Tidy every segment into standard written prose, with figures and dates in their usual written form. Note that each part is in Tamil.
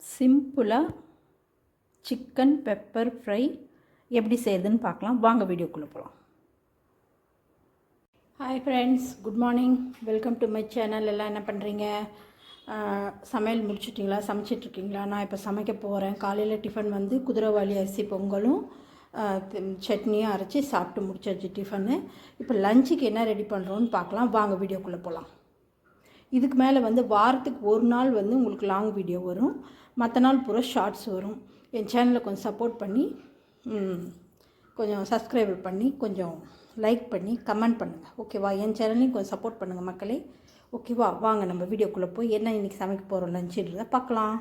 சிம்பிளாக சிக்கன் பெப்பர் ஃப்ரை எப்படி செய்யுதுன்னு பார்க்கலாம். வாங்க வீடியோக்குள்ளே போகலாம். Hi friends, good morning, welcome to my channel. எல்லாம் என்ன பண்ணுறீங்க? சமையல் முடிச்சிட்டிங்களா? சமைச்சிட்ருக்கீங்களா? நான் இப்போ சமைக்க போகிறேன். காலையில் டிஃபன் வந்து குதிரைவாலி அரிசி பொங்கலும் சட்னியும் அரைச்சி சாப்பிட்டு முடிச்சாச்சு டிஃபனு. இப்போ லஞ்சுக்கு என்ன ரெடி பண்ணுறோன்னு பார்க்கலாம். வாங்க வீடியோக்குள்ளே போகலாம். இதுக்கு மேலே வந்து வாரத்துக்கு ஒரு நாள் வந்து உங்களுக்கு லாங் வீடியோ வரும், மற்ற நாள் பூரா ஷார்ட்ஸ் வரும். என் சேனலை கொஞ்சம் சப்போர்ட் பண்ணி கொஞ்சம் சப்ஸ்கிரைப் பண்ணி கொஞ்சம் லைக் பண்ணி கமெண்ட் பண்ணுங்கள், ஓகேவா? என் சேனலையும் கொஞ்சம் சப்போர்ட் பண்ணுங்கள் மக்களே, ஓகேவா? வாங்க நம்ம வீடியோக்குள்ளே போய் என்ன இன்றைக்கி சமைக்க போகிறோம் லஞ்சுன்றதை பார்க்கலாம்.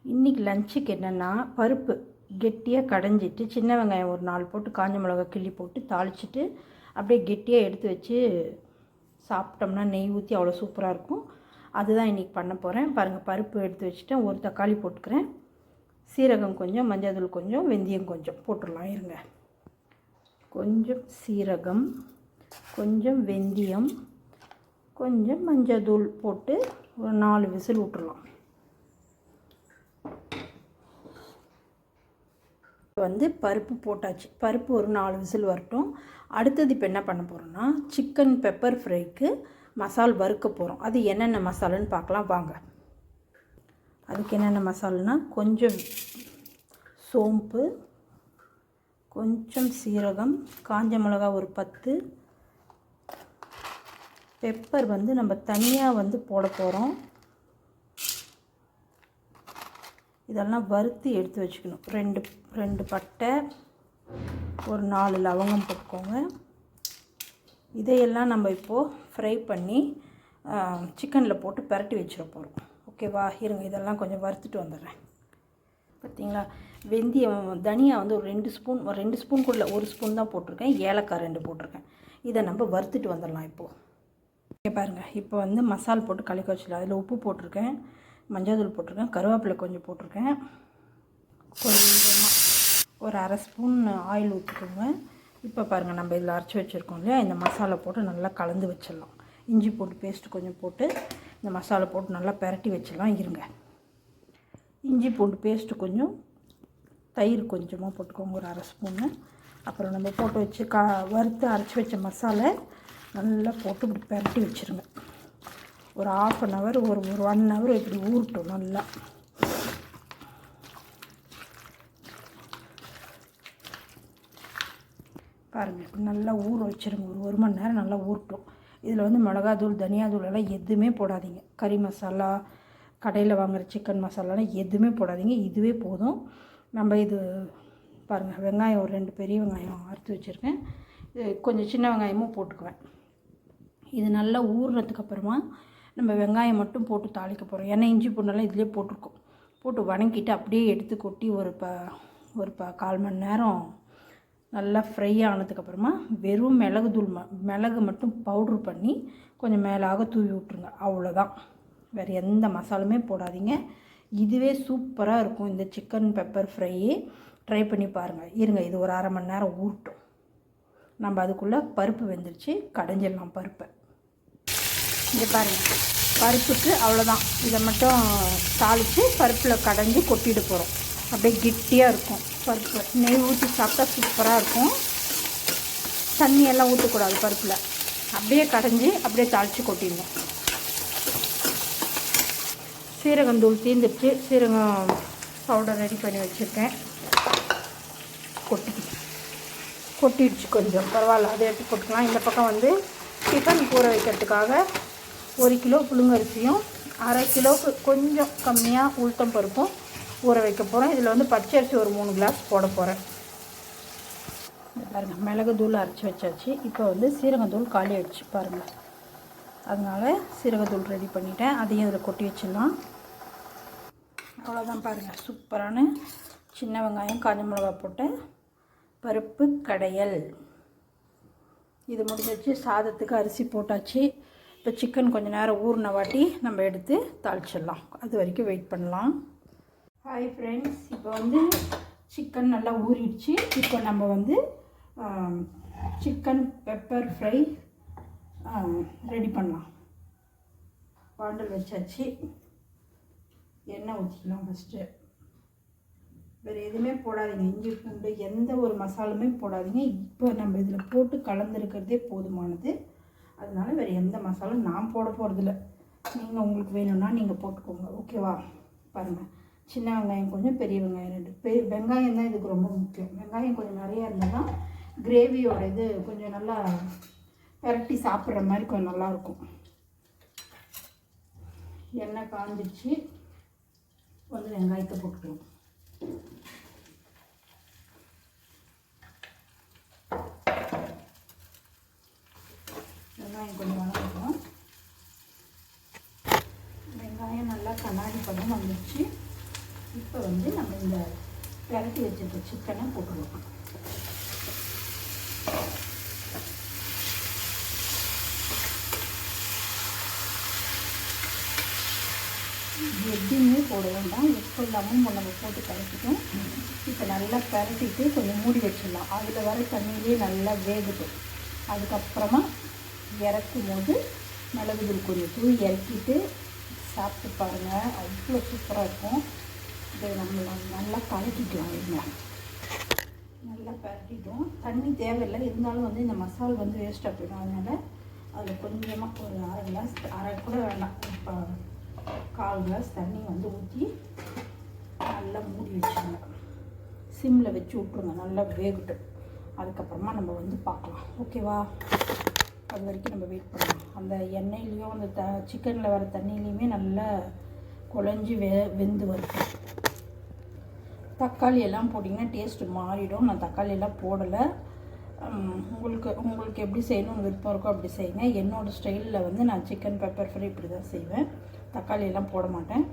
இன்றைக்கி லஞ்சுக்கு என்னென்னா, பருப்பு கெட்டியாக கடைஞ்சிட்டு சின்ன வெங்காயம் ஒரு 4 போட்டு காஞ்ச மிளகா கிள்ளி போட்டு தாளிச்சிட்டு அப்படியே கெட்டியாக எடுத்து வச்சு சாப்பிட்டோம்னா நெய் ஊற்றி அவ்வளோ சூப்பராக இருக்கும். அதுதான் இன்றைக்கி பண்ண போகிறேன். பாருங்கள், பருப்பு எடுத்து வச்சுட்டேன். ஒரு தக்காளி போட்டுக்கிறேன், சீரகம் கொஞ்சம், மஞ்சள் தூள் கொஞ்சம், வெந்தயம் கொஞ்சம் போட்டுடலாம். இருங்க, கொஞ்சம் சீரகம், கொஞ்சம் வெந்தயம், கொஞ்சம் மஞ்சள் தூள் போட்டு ஒரு 4 விசில் விட்டுடலாம். வந்து பருப்பு போட்டாச்சு. பருப்பு ஒரு 4 விசில் வரட்டும். அடுத்தது இப்போ என்ன பண்ண போகிறோன்னா, சிக்கன் பெப்பர் ஃப்ரைக்கு மசால் வறுக்க போகிறோம். அது என்னென்ன மசாலான்னு பார்க்கலாம் வாங்க. அதுக்கு என்னென்ன மசாலானா, கொஞ்சம் சோம்பு, கொஞ்சம் சீரகம், காஞ்ச மிளகா ஒரு 10, பெப்பர் வந்து நம்ம தனியாக வந்து போட போகிறோம். இதெல்லாம் வறுத்து எடுத்து வச்சுக்கணும். ரெண்டு பட்டை, ஒரு 4 லவங்கம் போட்டுக்கோங்க. இதையெல்லாம் நம்ம இப்போது ஃப்ரை பண்ணி சிக்கனில் போட்டு பரட்டி வச்சிட போகிறோம், ஓகேவா? இருங்க, இதெல்லாம் கொஞ்சம் வறுத்துட்டு வந்துடுறேன். பார்த்தீங்களா, வெந்தயம், தனியா வந்து ஒரு 2 ஸ்பூன் கூட 1 ஸ்பூன் தான் போட்டிருக்கேன். ஏலக்காய் 2 போட்டிருக்கேன். இதை நம்ம வறுத்துட்டு வந்துடலாம் இப்போது. இங்கே பாருங்கள், இப்போ வந்து மசால் போட்டு கலக்கி வச்சிடலாம். அதில் உப்பு போட்டிருக்கேன், மஞ்சள் தூள் போட்டிருக்கேன், கருவேப்பிலை கொஞ்சம் போட்டிருக்கேன், கொஞ்சமாக ஒரு 1/2 ஸ்பூன் ஆயில் ஊற்றிக்கோங்க. இப்போ பாருங்கள், நம்ம இதில் அரைச்சி வச்சுருக்கோம் இல்லையா, இந்த மசாலா போட்டு நல்லா கலந்து வச்சிடலாம். இஞ்சி பூண்டு பேஸ்ட்டு கொஞ்சம் போட்டு இந்த மசாலா போட்டு நல்லா பெரட்டி வச்சிடலாம். இருங்க, இஞ்சி பூண்டு பேஸ்ட்டு கொஞ்சம், தயிர் கொஞ்சமாக போட்டுக்கோங்க, ஒரு 1/2 ஸ்பூன்னு. அப்புறம் நம்ம போட்டு வச்சு வறுத்து அரைச்சி வச்ச மசாலா நல்லா போட்டு இப்படி பெரட்டி வச்சுருங்க. ஒரு 1/2 hour, ஒரு 1 hour இப்படி ஊறட்டும் நல்லா. பாருங்கள், இப்படி நல்லா ஊற வச்சுருங்க. ஒரு 1 மணி நேரம் நல்லா ஊறட்டும். இதில் வந்து மிளகாத்தூள், தனியாத்தூள் எல்லாம் எதுவுமே போடாதீங்க. கறி மசாலா, கடையில் வாங்குகிற சிக்கன் மசாலாலாம் எதுவுமே போடாதீங்க. இதுவே போதும். நம்ம இது பாருங்கள், வெங்காயம் ஒரு 2 பெரிய வெங்காயம் அறுத்து வச்சுருக்கேன், கொஞ்சம் சின்ன வெங்காயமும் போட்டுக்குவேன். இது நல்லா ஊறுனதுக்கப்புறமா நம்ம வெங்காயம் மட்டும் போட்டு தாளிக்க போகிறோம். ஏன்னா இஞ்சி பூண்டெல்லாம் இதிலே போட்டிருக்கோம். போட்டு வணக்கிட்டு அப்படியே எடுத்து கொட்டி ஒரு 1/4 மணி நேரம் நல்லா ஃப்ரை ஆனதுக்கப்புறமா வெறும் மிளகு மட்டும் பவுட்ரு பண்ணி கொஞ்சம் மேலாக தூவி விட்ருங்க. அவ்வளோதான், வேறு எந்த மசாலுமே போடாதீங்க. இதுவே சூப்பராக இருக்கும் இந்த சிக்கன் பெப்பர் ஃப்ரையே. ட்ரை பண்ணி பாருங்கள். இருங்க, இது ஒரு 1/2 மணி நேரம் ஊறட்டும். நம்ம அதுக்குள்ளே பருப்பு வெந்துருச்சு, கடைஞ்சிடலாம் பருப்பை. இங்கே பாருங்கள், பருப்புக்கு அவ்வளோதான். இதை மட்டும் தாளித்து பருப்பில் கடைஞ்சி கொட்டிட்டு போகிறோம். அப்படியே கெட்டியாக இருக்கும் பருப்பு. நெய் ஊற்றி சாப்பிட்டா சூப்பராக இருக்கும். தண்ணியெல்லாம் ஊற்றக்கூடாது பருப்பில். அப்படியே கடைஞ்சி அப்படியே தாளித்து கொட்டிடணும். சீரகந்தூள் தீர்ந்துடுச்சு, சீரகம் பவுடர் ரெடி பண்ணி வச்சுருக்கேன். கொட்டிடுச்சு, கொஞ்சம் பரவாயில்ல, அதை எடுத்து போட்டுக்கலாம். இந்த பக்கம் வந்து டிஃபன் ஊற வைக்கிறதுக்காக 1 கிலோ புழுங்கரிசியும் 1/2 கிலோவுக்கு கொஞ்சம் கம்மியாக உளுத்தம் பருப்பும் ஊற வைக்க போகிறோம். இதில் வந்து பச்சரிசி ஒரு 3 கிளாஸ் போட போகிறேன். பாருங்கள், மிளகு தூள் அரைச்சி வச்சாச்சு. இப்போ வந்து சீரகத்தூள் காலி ஆகிடுச்சு பாருங்கள். அதனால் சீரகத்தூள் ரெடி பண்ணிவிட்டேன், அதையும் அதில் கொட்டி வச்சிடலாம். அவ்வளோதான், பாருங்கள், சூப்பரான சின்ன வெங்காயம், காஞ்ச மிளகா போட்டு பருப்பு கடையல். இது முடிஞ்சிச்சு. சாதத்துக்கு அரிசி போட்டாச்சு. இப்போ சிக்கன் கொஞ்சம் நேரம் ஊறின வாட்டி நம்ம எடுத்து தாளிச்சிடலாம். அது வரைக்கும் வெயிட் பண்ணலாம். ஹாய் ஃப்ரெண்ட்ஸ், இப்போ வந்து சிக்கன் நல்லா ஊறிடுச்சு. இப்போ நம்ம வந்து சிக்கன் பெப்பர் ஃப்ரை ரெடி பண்ணலாம். பாண்டில் வச்சாச்சு. எண்ணெய் ஊற்றிக்கலாம். ஃபஸ்ட்டு வேறு எதுவுமே போடாதீங்க, இஞ்சி பூண்டு எந்த ஒரு மசாலுமே போடாதீங்க. இப்போ நம்ம இதில் போட்டு கலந்துருக்கிறதே போதுமானது. அதனால வேறு எந்த மசாலும் நான் போட போகிறதில்ல. நீங்கள் உங்களுக்கு வேணும்னா நீங்கள் போட்டுக்கோங்க. ஓகேவா? பாருங்கள், சின்ன வெங்காயம் கொஞ்சம், பெரிய வெங்காயம் 2. வெங்காயம் தான் இதுக்கு ரொம்ப முக்கியம். வெங்காயம் கொஞ்சம் நிறையா இருந்தால் தான் கிரேவியோட இது கொஞ்சம் நல்லா பரட்டி சாப்பிட்ற மாதிரி கொஞ்சம் நல்லாயிருக்கும். எண்ணெய் காஞ்சிச்சு, வந்து வெங்காயத்தை போட்டுக்கலாம். வெங்காயம் கொஞ்சம் வளர்க்கணும். வெங்காயம் நல்லா கண்ணாடி பதம் வந்துடுச்சு. இப்போ வந்து நம்ம இந்த பரட்டி வச்சுருக்க சிக்கனை போட்டுருவோம். எதுவுமே போட வேண்டாம், உப்பு இல்லாமல் நம்ம போட்டு பரட்டிட்டோம். இப்போ நல்லா பரட்டிட்டு கொஞ்சம் மூடி வச்சிடலாம். அதில் வர தண்ணியிலே நல்லா வேகட்டும். அதுக்கப்புறமா இறக்கும் போது மிளகுத்தூள் கொஞ்சம் தூள் இறக்கிட்டு சாப்பிட்டு பாருங்கள், அவ்வளோ சூப்பராக இருக்கும். இதை நம்ம நல்லா கலக்கிக்கலாம். இருங்க, நல்லா பரட்டிட்டோம். தண்ணி தேவையில்லை, இருந்தாலும் வந்து இந்த மசால் வந்து வேஸ்ட்டாக போயிடும். அதனால் அதில் கொஞ்சமாக ஒரு அரை கிளாஸ், அரை கூட வேண்டாம், இப்போ 1/4 கிளாஸ் தண்ணி வந்து ஊற்றி நல்லா மூடி வச்சுருங்க. சிம்மில் வச்சு விட்ருங்க, நல்லா வேகட்டும். அதுக்கப்புறமா நம்ம வந்து பார்க்கலாம். ஓகேவா? அது வரைக்கும் நம்ம வெயிட் பண்ணலாம். அந்த எண்ணெயிலையும் அந்த சிக்கனில் வர தண்ணியிலையுமே நல்லா குழஞ்சி வெந்து வரும். தக்காளி எல்லாம் போட்டிங்கன்னா டேஸ்ட்டு மாறிடும். நான் தக்காளி எல்லாம் போடலை. உங்களுக்கு எப்படி செய்யணும்னு விருப்பம் இருக்கோ அப்படி செய்யுங்க. என்னோடய ஸ்டைலில் வந்து நான் சிக்கன் பெப்பர் ஃப்ரை இப்படி தான் செய்வேன். தக்காளி எல்லாம் போட மாட்டேன்.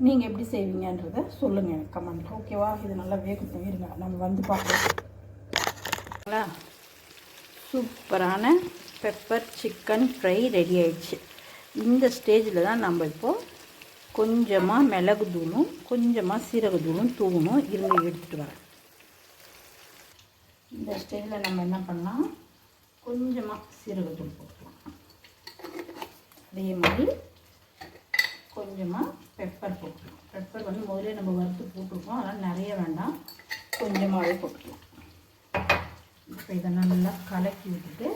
நீங்கள் எப்படி செய்வீங்கன்றதை சொல்லுங்கள் எனக்கு கமெண்ட்டில். ஓகேவா? இது நல்லா வேகட்டும். இருங்க, நம்ம வந்து பார்க்கலாம். சூப்பரான பெப்பர் சிக்கன் ஃப்ரை ரெடி ஆயிடுச்சு. இந்த ஸ்டேஜில் தான் நம்ம இப்போது கொஞ்சமாக மிளகு தூளும் கொஞ்சமாக சீரகத்தூளும் தூவணும். இருங்க, எடுத்துகிட்டு வரேன். இந்த ஸ்டேஜில் நம்ம என்ன பண்ணலாம், கொஞ்சமாக சீரகத்தூள் போட்டுக்கலாம். அதே மாதிரி கொஞ்சமாக பெப்பர் போட்டுக்கலாம். பெப்பர் வந்து முதலே நம்ம வறுத்து போட்டிருக்கோம், அதனால் நிறைய வேண்டாம், கொஞ்சமாகவே போட்டுக்கலாம். இப்போ இதை நல்லா கலக்கி விட்டுட்டு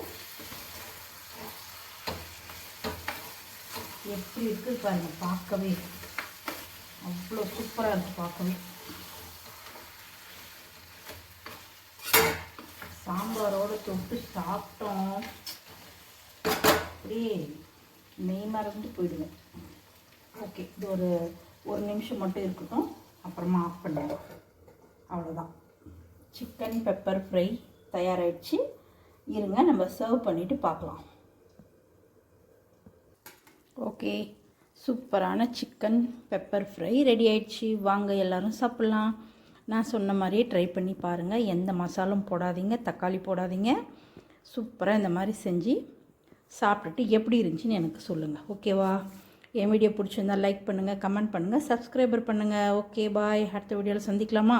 எப்படி இருக்குது பாருங்கள், பார்க்கவே அவ்வளோ சூப்பராக இருக்குது. பார்க்கவே சாம்பாரோடு தொட்டு சாப்பிட்டோம், அப்படியே மெய் மறந்து போயிடுவேன். ஓகே, இது ஒரு நிமிஷம் மட்டும் இருக்கட்டும், அப்புறமா ஆஃப் பண்ணிடுவோம். அவ்வளோதான், சிக்கன் பெப்பர் ஃப்ரை தயாராகிடுச்சு. இருங்க, நம்ம சர்வ் பண்ணிவிட்டு பார்க்கலாம். ஓகே, சூப்பரான சிக்கன் பெப்பர் ஃப்ரை ரெடி ஆயிடுச்சு. வாங்க எல்லோரும் சாப்பிட்லாம். நான் சொன்ன மாதிரியே ட்ரை பண்ணி பாருங்கள். எந்த மசாலும் போடாதீங்க, தக்காளி போடாதீங்க. சூப்பராக இந்த மாதிரி செஞ்சு சாப்பிட்டுட்டு எப்படி இருந்துச்சுன்னு எனக்கு சொல்லுங்கள். ஓகேவா? என் வீடியோ பிடிச்சிருந்தால் லைக் பண்ணுங்கள், கமெண்ட் பண்ணுங்கள், சப்ஸ்கிரைபர் பண்ணுங்கள். ஓகே, பாய். அடுத்த வீடியோவில் சந்திக்கலாமா?